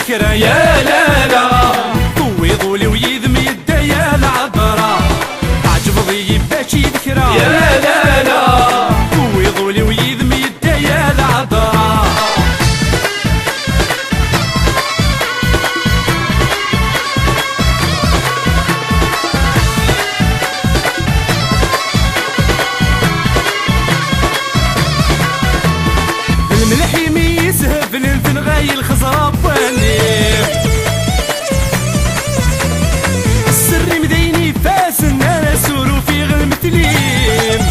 ذكرى يا لالا فوضوا لي ويذم يدا يا العذراء عجبضي باشي ذكرى يا لالا فوضوا لي ويذم يدا يا العذراء الملح يميزه في الانفن غاي الخزرة بواني السر مديني فاس الناس سورو في غلمتليم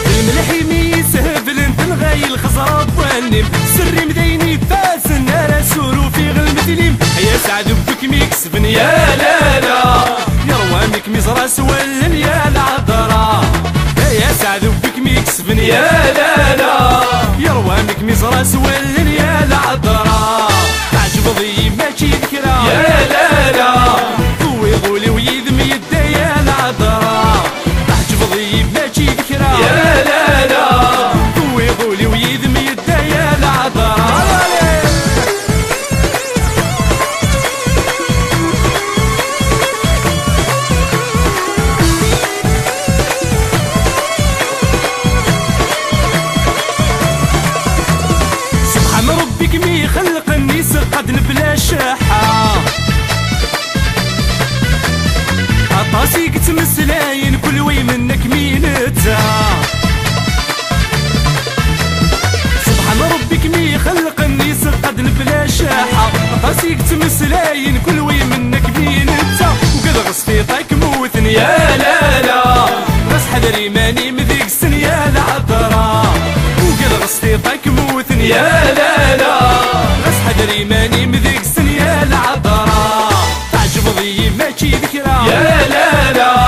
الملح يميزه في الانفن غاي الخزرة بواني السر مديني فاس الناس سورو في غلمتليم يا سعد بك ميكسبن يا لالا يروانك مزراس ولن يا العذراء يا سعد بك ميكسبن يا لالا يروانك مزراس ولن يا العذراء عجبضي ماشي ذكرى يا لالا فوضوا لي ويذم يدا يا العذراء عجبضي ماشي ذكرى يا لالا فوضوا لي ويذم يدا يا العذراء ربك مي خلق النيس قد بلا شاحة عطاسي كتمسلاين كل وي منك مينتا سبحان ربك مي خلق النيس قد بلا شاحة عطاسي كتمسلاين كل وي منك مينتا وقد غصتي طايك موتني يا لالا غص حذري ماني مذيك السن يا العذراء وقد غصتي طايك موتني يا لالا غص حذري ماني مذيك السن يا العذراء تعجبضي ماشي ذكرى يا لالا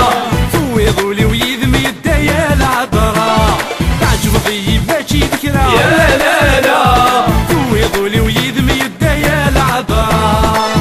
فوضوا لي ويذم يدا يا العذراء تعجبضي ماشي ذكرى يا لالا فوضوا لي ويذم يدا يا العذراء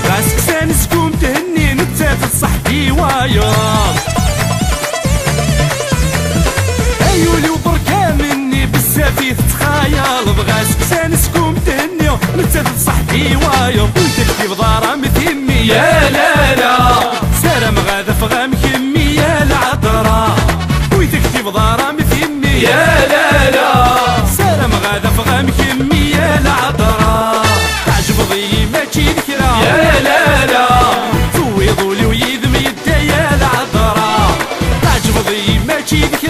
راسك سانسكم تهني نتسافر صحبي وايض ايولي وبركة مني بزاف تتخايل بغاسك سانسكم تهني نتسافر صحبي وايض وتكتب ضارة مثمي يا لالا سارة مغاذا فغام كمي يا العذراء وتكتب ضارة مثمي يا لالا سارة مغاذا فغام كمي يا العذراء تعجبضي ماشي ذكرى يا لالا فوضوا لي ويذم يدا يا العذراء تعجبضي ماشي ذكرى